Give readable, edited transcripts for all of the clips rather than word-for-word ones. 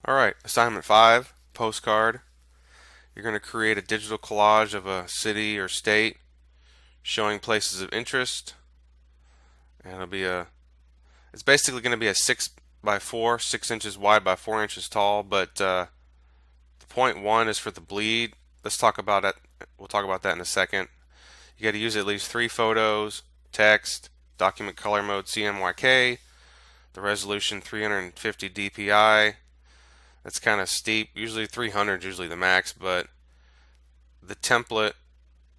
Alright, assignment 5, postcard. You're going to create a digital collage of a city or state showing places of interest. And it's basically going to be a 6 by 4, 6 inches wide by 4 inches tall, but the point one is for the bleed. Let's talk about it. We'll talk about that in a second. You got to use at least 3 photos, text, document color mode CMYK, the resolution 350 dpi. That's kind of steep. Usually 300 is usually the max, but the template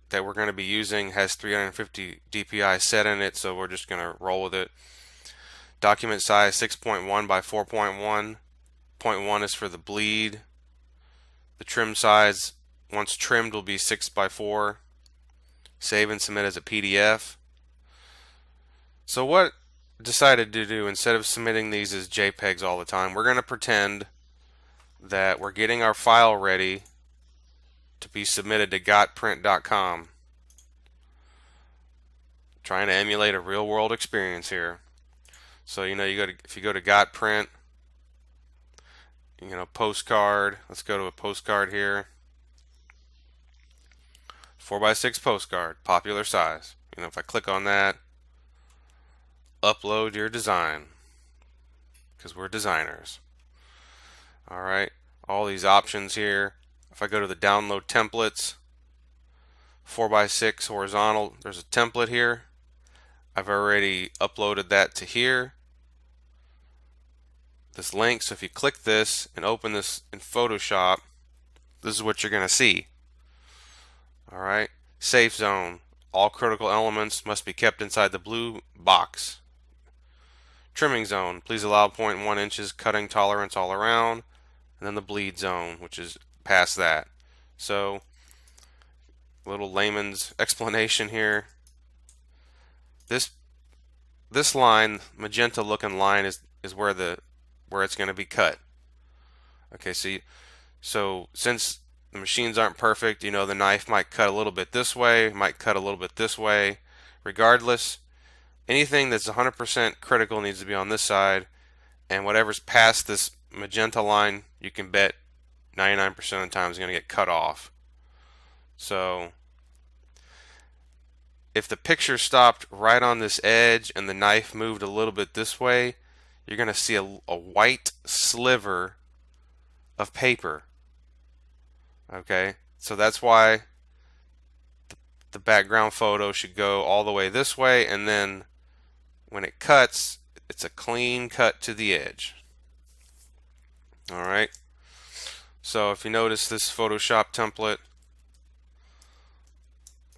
that we're going to be using has 350 dpi set in it, so we're just going to roll with it. Document size 6.1 by 4.1. Point 1 is for the bleed. The trim size, once trimmed, will be 6 by 4. Save and submit as a PDF. So what I decided to do, instead of submitting these as JPEGs all the time, we're going to pretend that we're getting our file ready to be submitted to gotprint.com. Trying to emulate a real world experience here. So if you go to gotprint, postcard, let's go to a postcard here. 4x6 postcard, popular size. If I click on that, upload your design, because we're designers. Alright, all these options here. If I go to the download templates, 4x6 horizontal, there's a template here. I've already uploaded that to here, this link. So if you click this and open this in Photoshop, this is what you're going to see. Alright, safe zone. All critical elements must be kept inside the blue box. Trimming zone. Please allow 0.1 inches cutting tolerance all around. And then the bleed zone, which is past that. So, little layman's explanation here. This line, magenta looking line, is where it's going to be cut. Okay, so since the machines aren't perfect, the knife might cut a little bit this way, might cut a little bit this way. Regardless, anything that's 100% critical needs to be on this side, and whatever's past this magenta line, you can bet 99% of the time is going to get cut off. So if the picture stopped right on this edge and the knife moved a little bit this way, you're going to see a white sliver of paper. Okay, so that's why the background photo should go all the way this way, and then when it cuts, it's a clean cut to the edge. Alright, so if you notice this Photoshop template,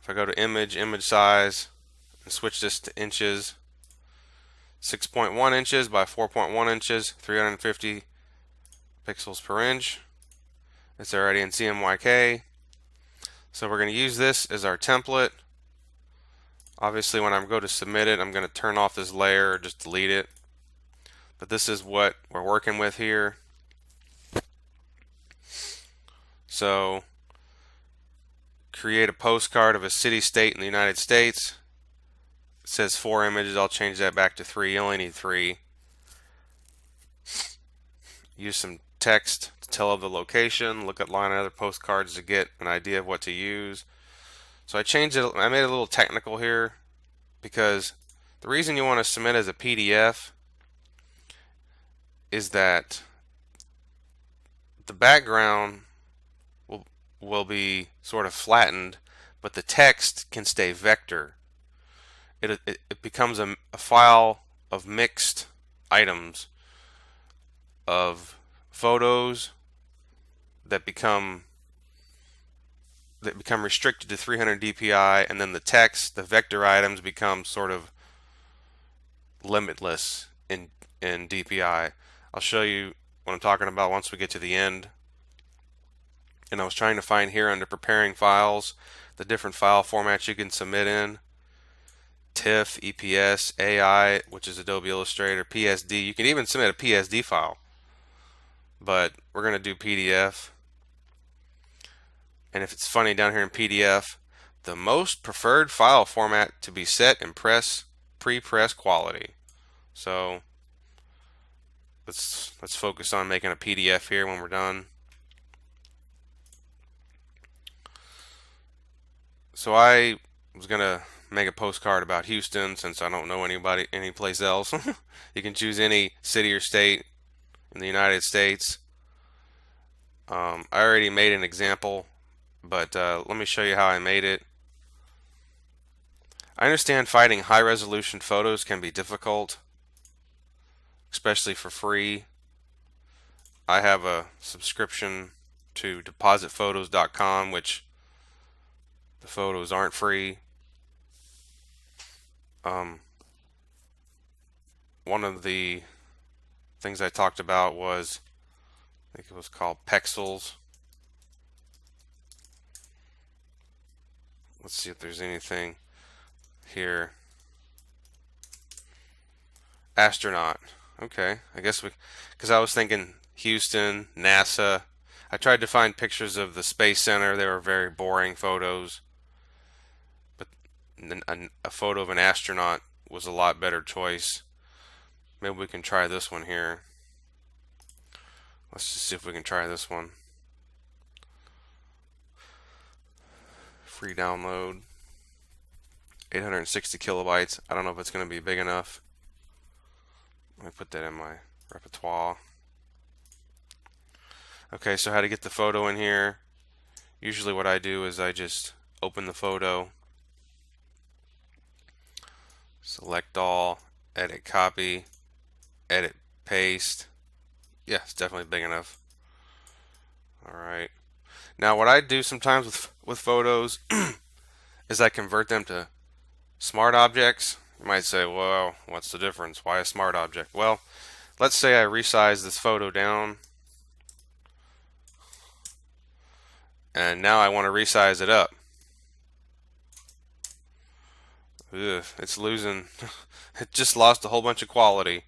if I go to image size, and switch this to inches, 6.1 inches by 4.1 inches, 350 pixels per inch. It's already in CMYK. So we're going to use this as our template. Obviously, when I go to submit it, I'm going to turn off this layer or just delete it. But this is what we're working with here. So, create a postcard of a city-state in the United States. It says 4 images. I'll change that back to 3. You only need 3. Use some text to tell of the location. Look at line and other postcards to get an idea of what to use. So I changed it. I made it a little technical here because the reason you want to submit as a PDF is that the background will be sort of flattened, but the text can stay vector. It becomes a file of mixed items, of photos that become restricted to 300 dpi, and then the text, the vector items, become sort of limitless in dpi. I'll show you what I'm talking about once we get to the end. And I was trying to find here under preparing files the different file formats you can submit in. TIFF, EPS, AI, which is Adobe Illustrator, PSD. You can even submit a PSD file, but we're going to do PDF. And if it's funny, down here in PDF, the most preferred file format to be set in pre-press quality. So let's focus on making a PDF here when we're done. So I was gonna make a postcard about Houston since I don't know anybody anyplace else. You can choose any city or state in the United States. I already made an example, but let me show you how I made it. I understand finding high resolution photos can be difficult, especially for free. I have a subscription to depositphotos.com, which the photos aren't free. One of the things I talked about was, I think it was called Pexels. Let's see if there's anything here. Astronaut. Okay, I guess because I was thinking Houston, NASA. I tried to find pictures of the Space Center. They were very boring photos. But a photo of an astronaut was a lot better choice. Maybe we can try this one here. Let's just see if we can try this one. Free download. 860 kilobytes. I don't know if it's going to be big enough. Let me put that in my repertoire. Okay, so how to get the photo in here. Usually what I do is I just open the photo, select all, edit copy, edit paste. Yeah, it's definitely big enough. Alright. Now what I do sometimes with photos is I convert them to smart objects. You might say, well, what's the difference? Why a smart object? Well, let's say I resize this photo down, and now I want to resize it up. Ugh, it's losing. It just lost a whole bunch of quality.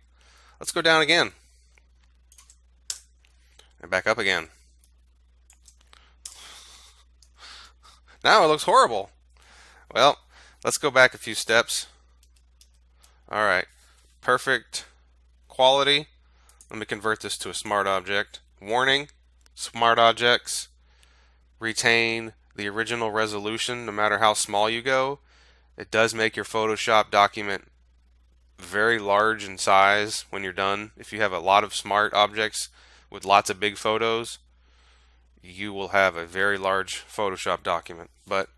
Let's go down again. And back up again. Now it looks horrible. Well, let's go back a few steps. Alright, perfect quality. Let me convert this to a smart object. Warning, smart objects retain the original resolution no matter how small you go. It does make your Photoshop document very large in size when you're done. If you have a lot of smart objects with lots of big photos, you will have a very large Photoshop document. But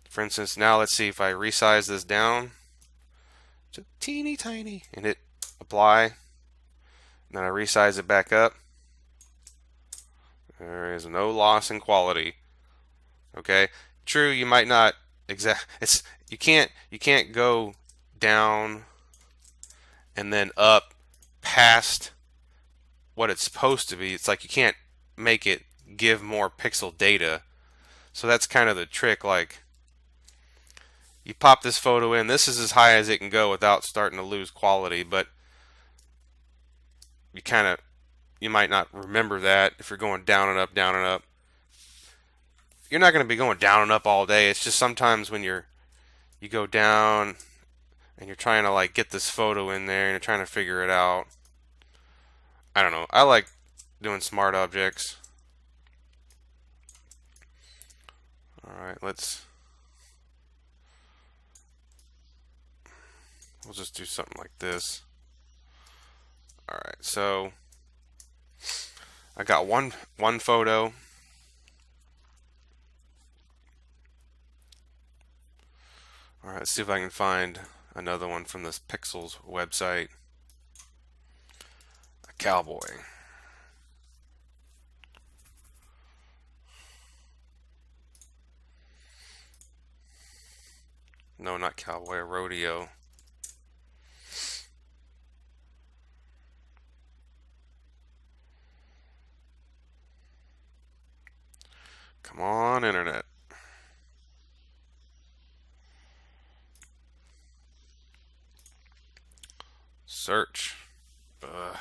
for instance, now let's see if I resize this down to teeny tiny and hit apply, and then I resize it back up. There is no loss in quality. Okay, true, you might not you can't go down and then up past what it's supposed to be. It's like you can't make it give more pixel data. So that's kind of the trick. Like, you pop this photo in, this is as high as it can go without starting to lose quality, but you might not remember that if you're going down and up, down and up. You're not going to be going down and up all day. It's just sometimes when you go down and you're trying to like get this photo in there and you're trying to figure it out. I don't know. I like doing smart objects. Alright, we'll just do something like this. Alright, so I got one photo. Alright, let's see if I can find another one from this Pixels website. A cowboy. No, not cowboy, a rodeo. Come on, internet. Search. Ugh.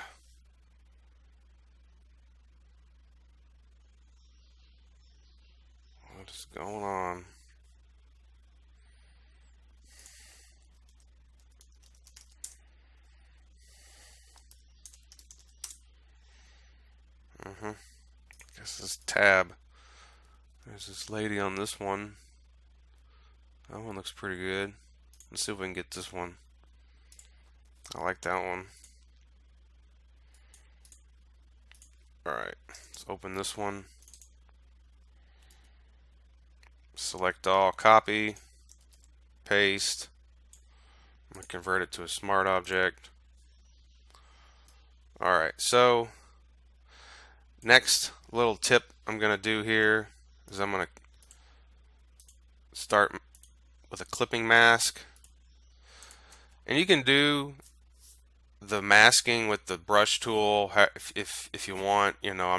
What is going on? Guess this tab. There's this lady on this one. That one looks pretty good. Let's see if we can get this one. I like that one. Alright, let's open this one. Select all, copy, paste. I'm going to convert it to a smart object. Alright, so next little tip I'm going to do here is I'm going to start with a clipping mask. And you can do the masking with the brush tool if you want. You know,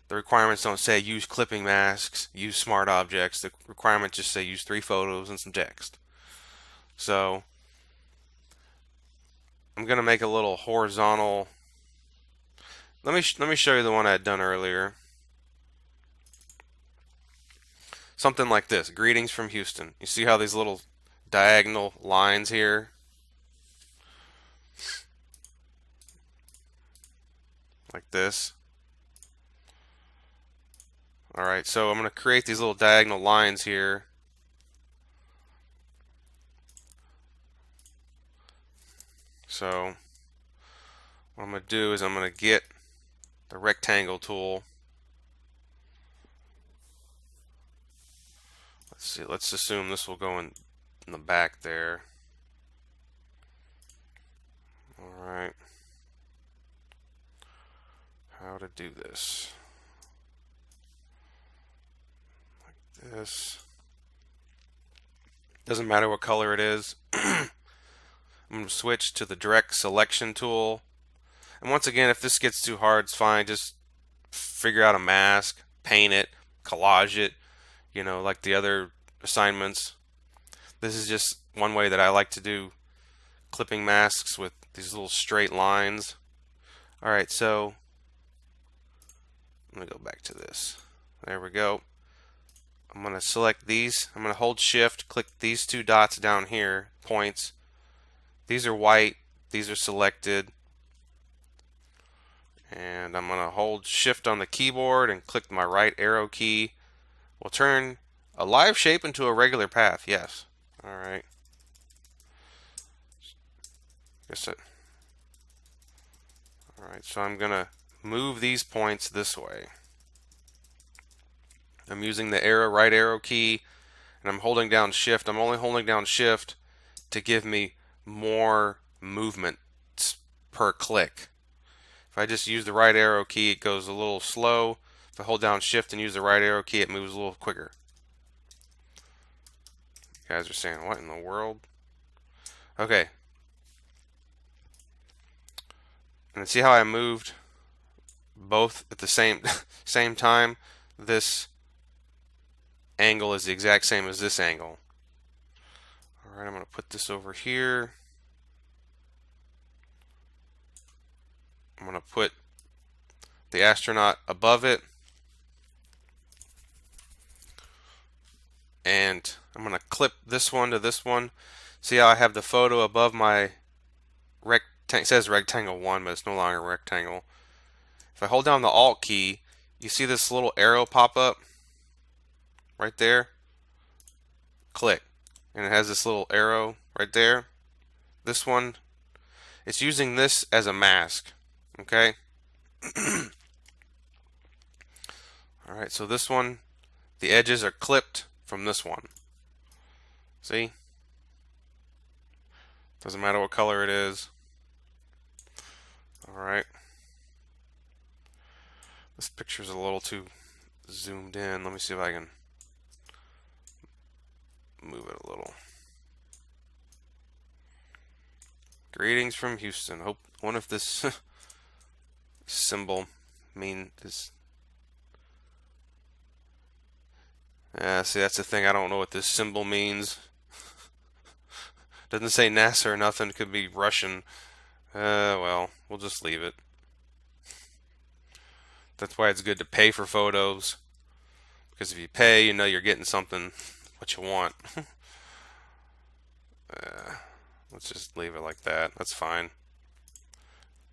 the requirements don't say use clipping masks, use smart objects. The requirements just say use 3 photos and some text. So I'm gonna make a little horizontal. Let me show you the one I had done earlier. Something like this. Greetings from Houston. You see how these little diagonal lines here? Like this. Alright, so I'm going to create these little diagonal lines here. So what I'm going to do is I'm going to get the rectangle tool. Let's see, let's assume this will go in the back there. Alright. How to do this. Like this. Doesn't matter what color it is. I'm going to switch to the direct selection tool. And once again, if this gets too hard, it's fine. Just figure out a mask, paint it, collage it, you know, like the other assignments. This is just one way that I like to do clipping masks with these little straight lines. Alright, so let me go back to this. There we go. I'm going to select these. I'm going to hold shift, click these 2 dots down here, points. These are white, these are selected. And I'm going to hold shift on the keyboard and click my right arrow key. We'll turn a live shape into a regular path. Yes. Alright. Alright, so I'm going to move these points this way. I'm using the right arrow key and I'm holding down shift. I'm only holding down shift to give me more movement per click. If I just use the right arrow key, it goes a little slow. If I hold down shift and use the right arrow key, it moves a little quicker. You guys are saying, what in the world? Okay. And see how I moved both at the same time? This angle is the exact same as this angle. Alright, I'm going to put this over here. I'm going to put the astronaut above it. And I'm going to clip this one to this one. See how I have the photo above my rectangle? It says rectangle 1, but it's no longer rectangle. If I hold down the Alt key, you see this little arrow pop up right there. Click. And it has this little arrow right there. This one, it's using this as a mask. Okay? Alright, so this one, the edges are clipped from this one. See? Doesn't matter what color it is. Alright. This picture's a little too zoomed in. Let me see if I can move it a little. Greetings from Houston. Wonder if this symbol is. See, that's the thing. I don't know what this symbol means. Doesn't say NASA or nothing. It could be Russian. Well, we'll just leave it. That's why it's good to pay for photos. Because if you pay, you know you're getting something what you want. Let's just leave it like that. That's fine.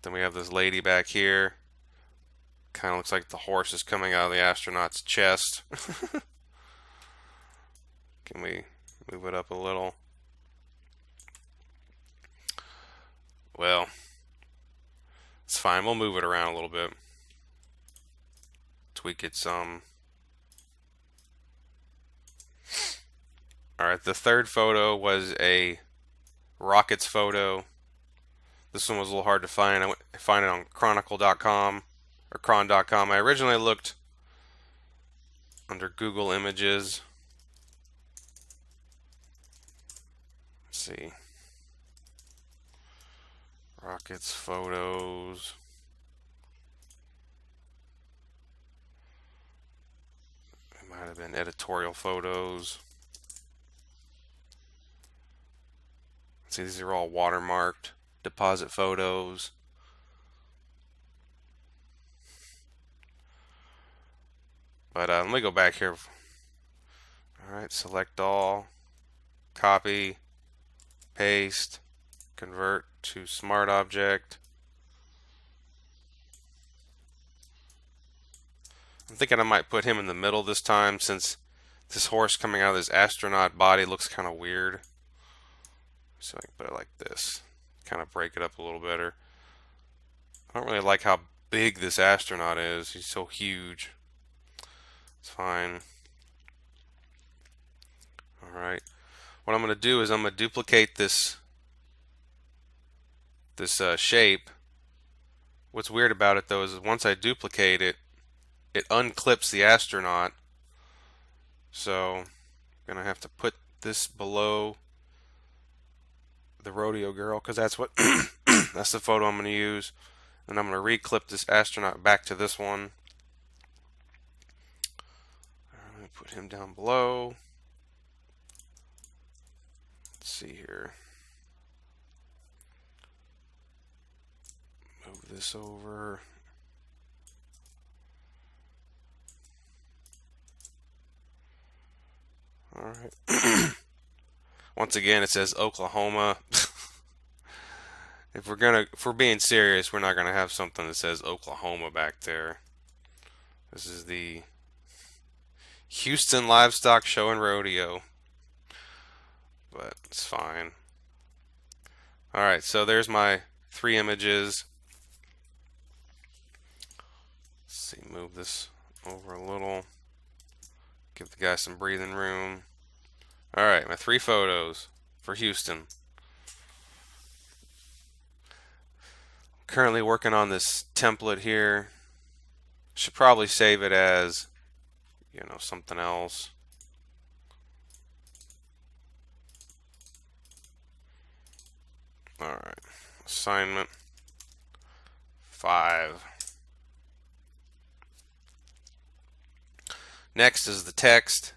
Then we have this lady back here. Kind of looks like the horse is coming out of the astronaut's chest. Can we move it up a little? Well, it's fine. We'll move it around a little bit. Tweak it some. Alright, the third photo was a rockets photo. This one was a little hard to find. I find it on chronicle.com or cron.com. I originally looked under Google Images. Let's see. Rockets photos. It might have been editorial photos. See, these are all watermarked. Deposit photos. But let me go back here. Alright, select all. Copy. Paste. Convert to Smart Object. I'm thinking I might put him in the middle this time, since this horse coming out of this astronaut body looks kind of weird. So I can put it like this. Kind of break it up a little better. I don't really like how big this astronaut is. He's so huge. It's fine. Alright. What I'm going to do is I'm going to duplicate this shape. What's weird about it though is once I duplicate it, it unclips the astronaut. So I'm going to have to put this below the rodeo girl, because that's what that's the photo I'm going to use. And I'm going to reclip this astronaut back to this one. I'm going to put him down below. Let's see here. Move this over. Alright. Once again, it says Oklahoma. If we're being serious, we're not gonna have something that says Oklahoma back there. This is the Houston Livestock Show and Rodeo, but it's fine. Alright, so there's my 3 images. Let's see, move this over a little. Give the guy some breathing room. Alright, my 3 photos for Houston. Currently working on this template here. Should probably save it as, something else. Alright, assignment 5. Next is the text.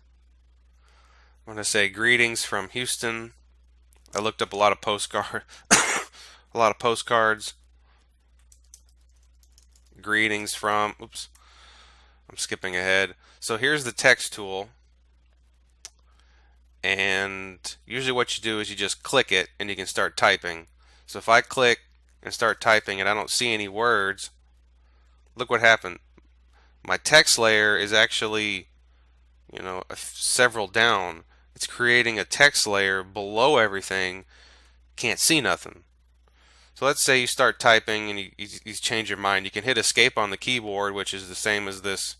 I'm going to say greetings from Houston. I looked up a lot of postcards. Greetings from, oops, I'm skipping ahead. So here's the text tool. And usually what you do is you just click it and you can start typing. So if I click and start typing and I don't see any words, look what happened. My text layer is actually, several down. It's creating a text layer below everything. Can't see nothing. So let's say you start typing and you change your mind. You can hit escape on the keyboard, which is the same as this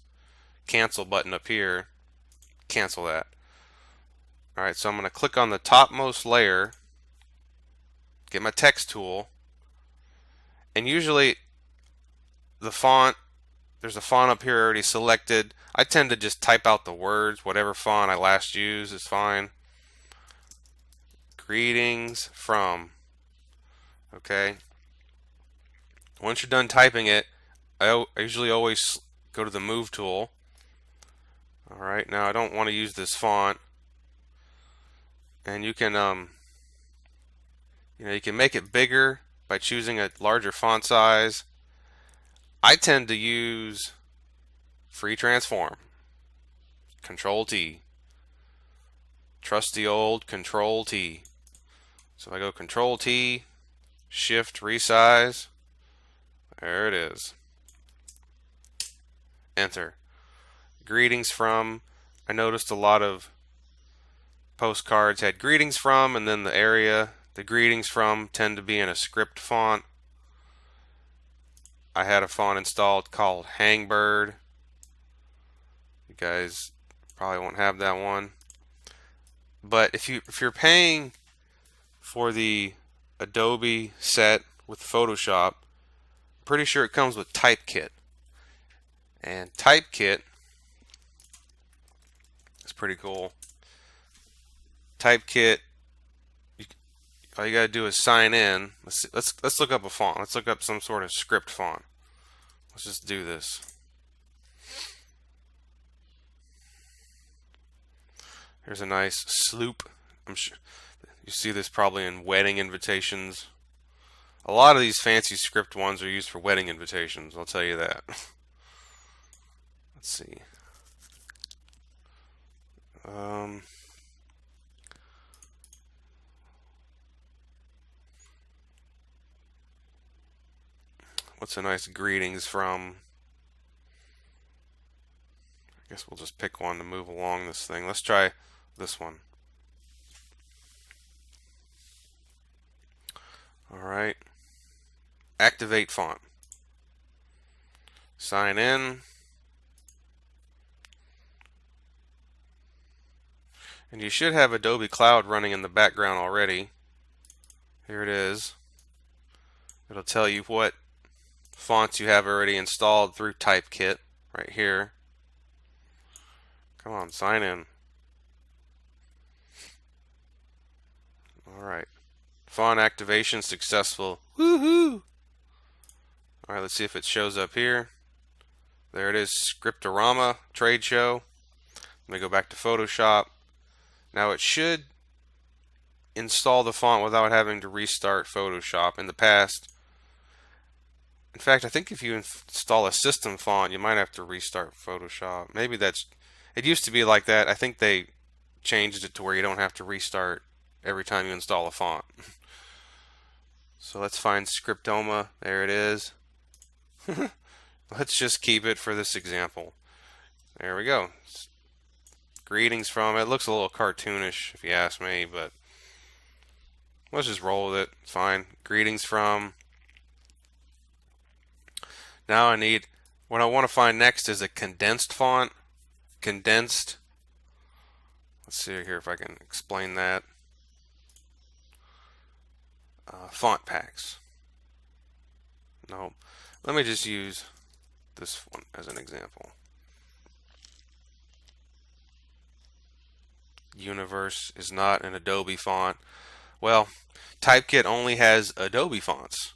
cancel button up here. Cancel that. Alright, so I'm going to click on the topmost layer, get my text tool, and usually the font, there's a font up here already selected. I tend to just type out the words. Whatever font I last used is fine. Greetings from. Okay. Once you're done typing it, I usually always go to the move tool. Alright, now I don't want to use this font. And you can you can make it bigger by choosing a larger font size. I tend to use free transform. Control T. Trusty old Control T. So if I go Control T, Shift resize, there it is. enter. Greetings from. I noticed a lot of postcards had greetings from, and then the area the greetings from tend to be in a script font. I had a font installed called Hangbird. You guys probably won't have that one. But if you're paying for the Adobe set with Photoshop, I'm pretty sure it comes with Typekit. And Typekit is pretty cool. Typekit, all you gotta do is sign in. Let's look up a font. Let's look up some sort of script font. Let's just do this. Here's a nice sloop. I'm sure you see this probably in wedding invitations. A lot of these fancy script ones are used for wedding invitations, I'll tell you that. Let's see. What's a nice greetings from? I guess we'll just pick one to move along this thing. Let's try this one. Alright. Activate font. Sign in. And you should have Adobe Cloud running in the background already. Here it is. It'll tell you what fonts you have already installed through Typekit right here. Come on, sign in. Alright. Font activation successful. Woohoo! Alright, let's see if it shows up here. There it is, Scriptorama Trade Show. Let me go back to Photoshop. Now it should install the font without having to restart Photoshop. In the past, in fact, I think if you install a system font, you might have to restart Photoshop. Maybe that's, it used to be like that. I think they changed it to where you don't have to restart every time you install a font. So let's find Scriptoma. There it is. Let's just keep it for this example. There we go. Greetings from. It looks a little cartoonish if you ask me, but let's just roll with it. It's fine. Greetings from. Now I need, what I want to find next is a condensed font. Condensed. Let's see here if I can explain that. Font packs. No, let me just use this one as an example. Universe is not an Adobe font. Well, Typekit only has Adobe fonts,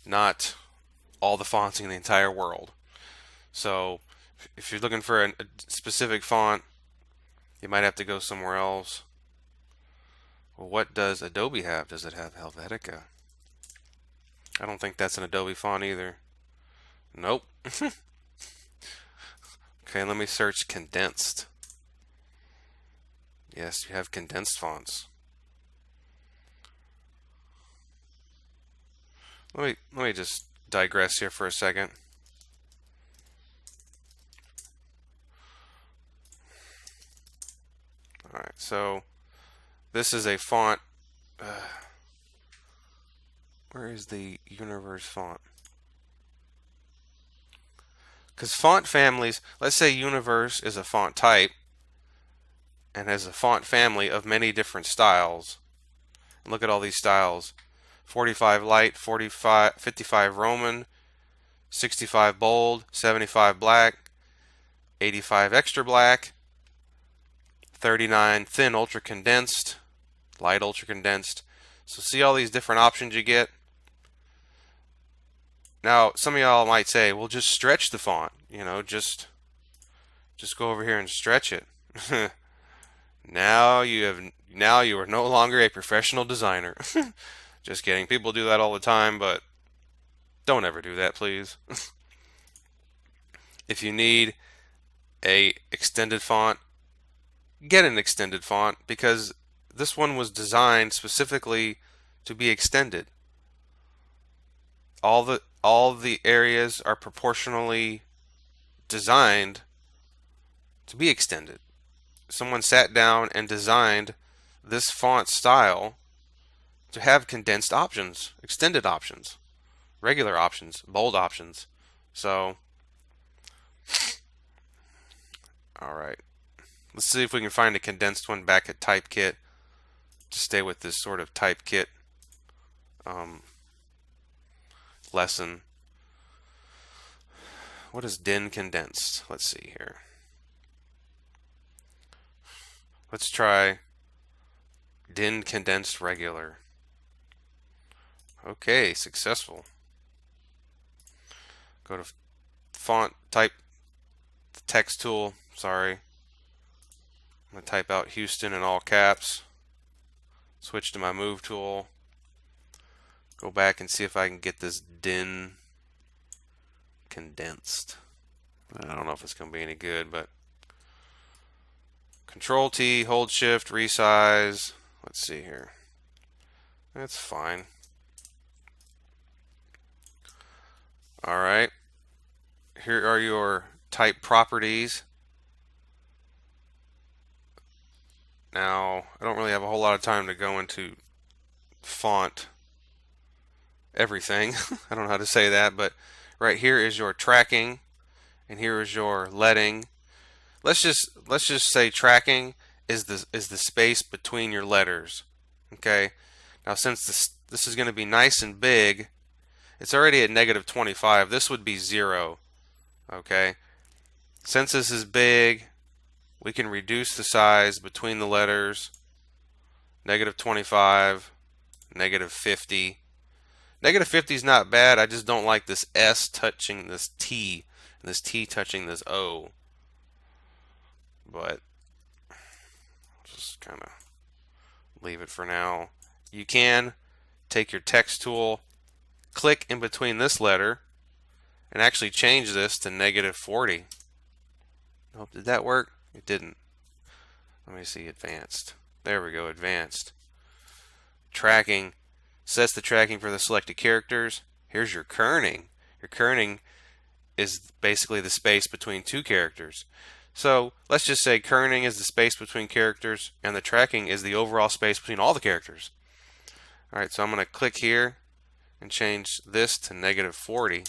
not all the fonts in the entire world. So if you're looking for a specific font, you might have to go somewhere else. Well, what does Adobe have? Does it have Helvetica? I don't think that's an Adobe font either. Nope. Okay, let me search condensed. Yes, you have condensed fonts. Let me just digress here for a second. Alright, so this is a font. Where is the Universe font? Because font families, let's say Universe is a font type and has a font family of many different styles. And look at all these styles. 45 light, 55 Roman, 65 bold, 75 black, 85 extra black, 39 thin ultra condensed, light ultra condensed. So see all these different options you get. Now some of y'all might say, well, just stretch the font, you know, just go over here and stretch it. Now you are no longer a professional designer. Just kidding. People do that all the time, but don't ever do that, please. If you need a extended font, get an extended font, because this one was designed specifically to be extended. All the areas are proportionally designed to be extended. Someone sat down and designed this font style to have condensed options, extended options, regular options, bold options. So, all right. Let's see if we can find a condensed one back at Typekit to stay with this sort of Typekit lesson. What is DIN condensed? Let's see here. Let's try DIN condensed regular. Okay, successful. Go to font, type the text tool. Sorry. I'm going to type out Houston in all caps. Switch to my move tool. Go back and see if I can get this DIN condensed. I don't know if it's going to be any good, but Control T, hold Shift, resize. Let's see here. That's fine. All right. Here are your type properties. Now, I don't really have a whole lot of time to go into font everything. I don't know how to say that, but right here is your tracking, and here is your leading. Let's just say tracking is the space between your letters. Okay. Now, since this is going to be nice and big, it's already at -25. This would be 0. Okay. Since this is big, we can reduce the size between the letters. -25, -50. -50 is not bad. I just don't like this S touching this T, and this T touching this O. But just kind of leave it for now. You can take your text tool, click in between this letter, and actually change this to -40. Oh, did that work? It didn't. Let me see, advanced. There we go, advanced. Tracking sets the tracking for the selected characters. Here's your kerning. Your kerning is basically the space between two characters. So let's just say kerning is the space between characters, and the tracking is the overall space between all the characters. All right, so I'm going to click here and change this to -40.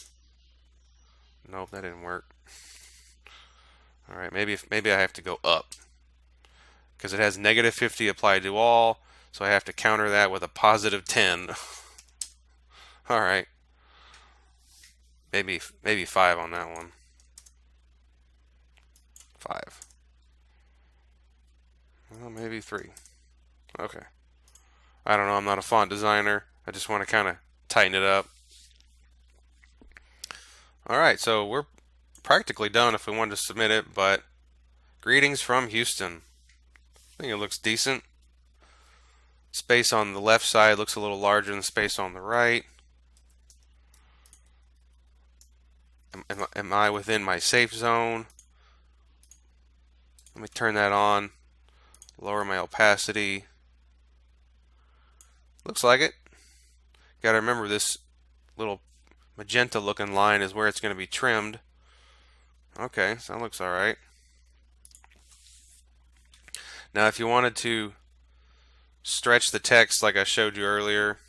Nope, that didn't work. All right, maybe I have to go up, because it has -50 applied to all, so I have to counter that with a +10. All right, maybe 5 on that one. 5. Well, maybe 3. Okay. I don't know. I'm not a font designer. I just want to kind of tighten it up. All right, so we're practically done if we wanted to submit it, but greetings from Houston. I think it looks decent. Space on the left side looks a little larger than space on the right. Am I within my safe zone? Let me turn that on. Lower my opacity. Looks like it. Got to remember, this little magenta looking line is where it's going to be trimmed. Okay, so that looks alright. Now, if you wanted to stretch the text like I showed you earlier,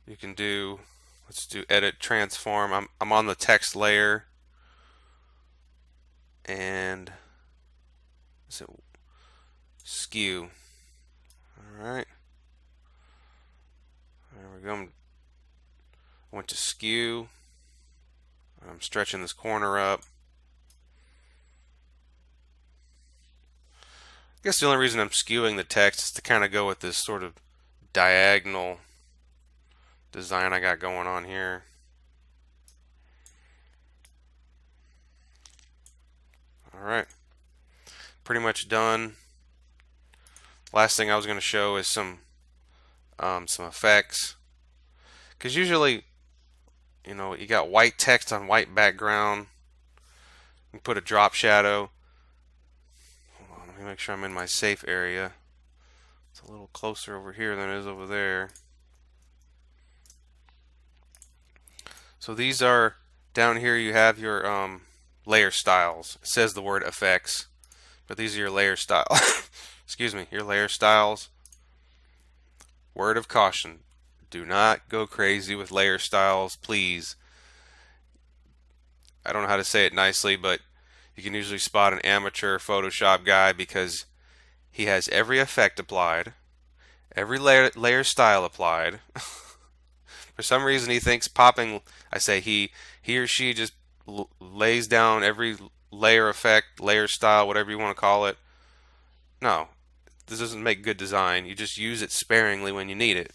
you can do, let's do edit transform. I'm on the text layer, and is it skew? Alright. There we go. I went to skew. I'm stretching this corner up. I guess the only reason I'm skewing the text is to kind of go with this sort of diagonal design I got going on here. Alright. Pretty much done. Last thing I was going to show is some effects. Because usually, you know, you got white text on white background. You can put a drop shadow. Hold on, let me make sure I'm in my safe area. It's a little closer over here than it is over there. So these are Down here you have your layer styles. It says the word effects, but these are your layer style. Excuse me, your layer styles. Word of caution: do not go crazy with layer styles, please. I don't know how to say it nicely, but you can usually spot an amateur Photoshop guy because he has every effect applied, every layer style applied. For some reason, he thinks popping. I say he or she just lays down every layer effect, layer style, whatever you want to call it. No, this doesn't make good design. You just use it sparingly when you need it.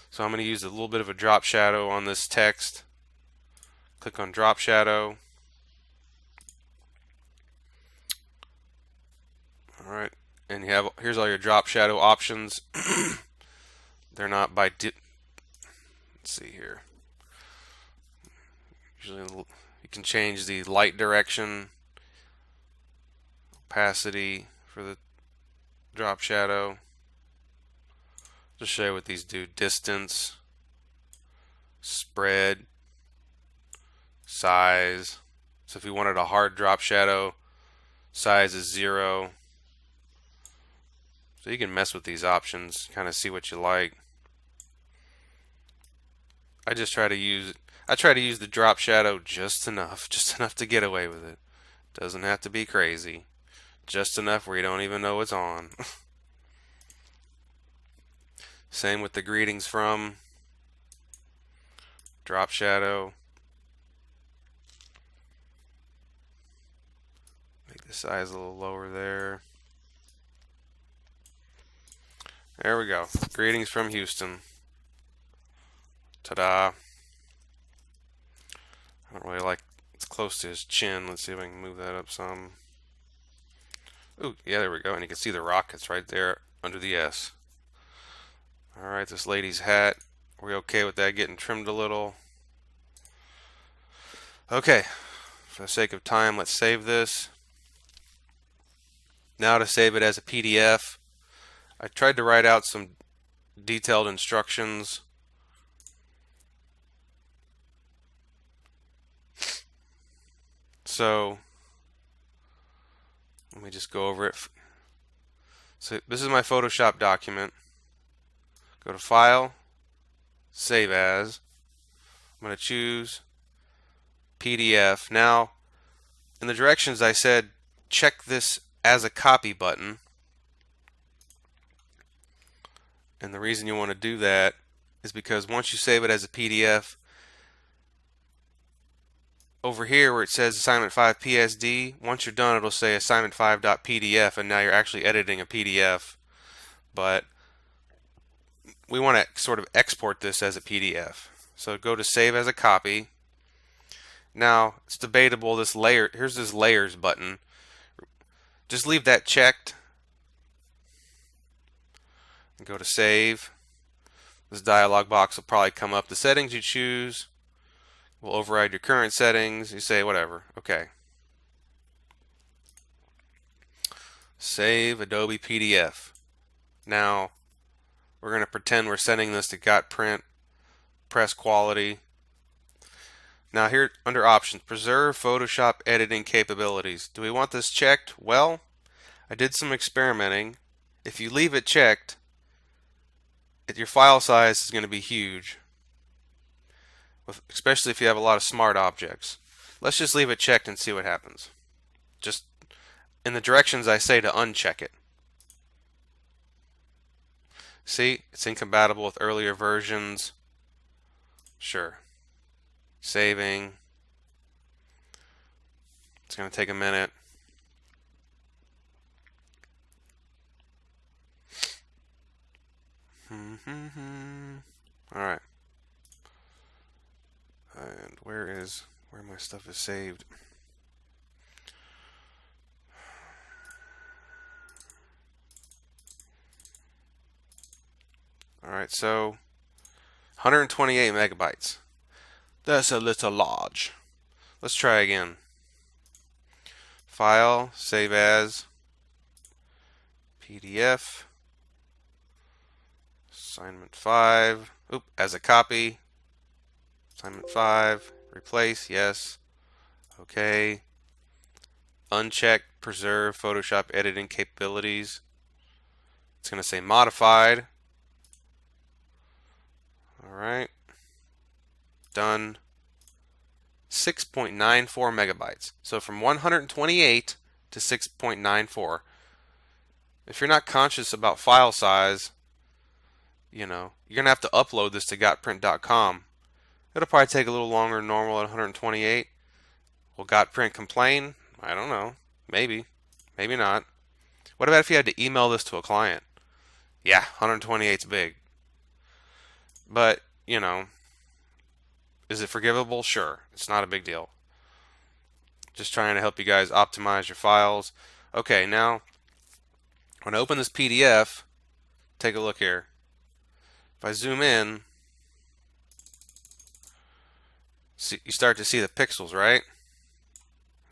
So I'm going to use a little bit of a drop shadow on this text. Click on drop shadow. All right, and here's all your drop shadow options. They're not by let's see here. Usually you can change the light direction, opacity for the drop shadow. Just show you what these do: distance, spread, size. So if you wanted a hard drop shadow, size is 0. So you can mess with these options, kind of see what you like. I try to use the drop shadow just enough to get away with it. Doesn't have to be crazy. Just enough where you don't even know it's on. Same with the greetings from. Drop shadow. Make the size a little lower there. There we go. Greetings from Houston. Ta-da. I don't really like, it's close to his chin. Let's see if I can move that up some. Ooh, yeah, there we go. And you can see the rockets right there under the S. Alright, this lady's hat. Are we okay with that getting trimmed a little? Okay, for the sake of time, let's save this. Now to save it as a PDF, I tried to write out some detailed instructions. So let me just go over it. So this is my Photoshop document. Go to File, Save As. I'm going to choose PDF. Now, in the directions I said check this as a copy button. And the reason you want to do that is because once you save it as a PDF, over here where it says assignment 5 PSD, once you're done it'll say assignment 5.pdf, and now you're actually editing a PDF. But we want to sort of export this as a PDF. So go to save as a copy. Now it's debatable, this layer, here's this layers button. Just leave that checked and go to save. This dialog box will probably come up. The settings you choose will override your current settings. You say whatever. Okay. Save Adobe PDF. Now we're going to pretend we're sending this to Got Print, press quality. Now here under options, preserve Photoshop editing capabilities. Do we want this checked? Well, I did some experimenting. If you leave it checked, your file size is going to be huge, especially if you have a lot of smart objects. Let's just leave it checked and see what happens. Just in the directions I say to uncheck it. See, it's incompatible with earlier versions. Sure. Saving. It's going to take a minute. Alright. And where my stuff is saved? Alright, so 128 megabytes. That's a little large. Let's try again. File, save as, PDF, assignment 5, as a copy, assignment 5, Replace, yes. Okay. Uncheck, preserve Photoshop editing capabilities. It's going to say modified. Alright. Done. 6.94 megabytes. So from 128 to 6.94. If you're not conscious about file size, you're going to have to upload this to gotprint.com. It'll probably take a little longer than normal at 128. Will Gotprint complain? I don't know. Maybe. Maybe not. What about if you had to email this to a client? Yeah, 128's big. But, is it forgivable? Sure. It's not a big deal. Just trying to help you guys optimize your files. Okay, now, when I open this PDF, take a look here. If I zoom in, you start to see the pixels, right?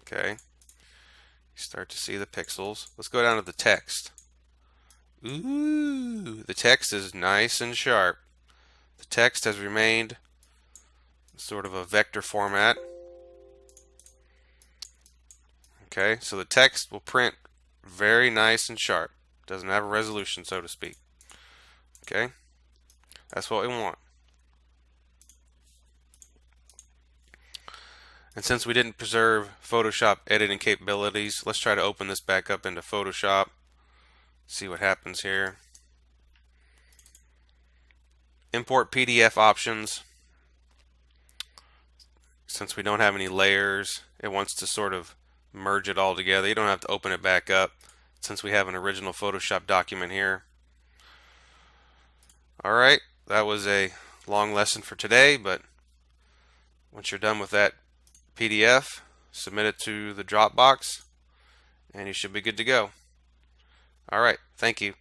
Okay. You start to see the pixels. Let's go down to the text. Ooh, the text is nice and sharp. The text has remained sort of a vector format. Okay, so the text will print very nice and sharp. Doesn't have a resolution, so to speak. Okay, that's what we want. And since we didn't preserve Photoshop editing capabilities, let's try to open this back up into Photoshop. See what happens here. Import PDF options. Since we don't have any layers, it wants to sort of merge it all together. You don't have to open it back up since we have an original Photoshop document here. Alright, that was a long lesson for today, but once you're done with that PDF, submit it to the Dropbox and you should be good to go. Alright, thank you.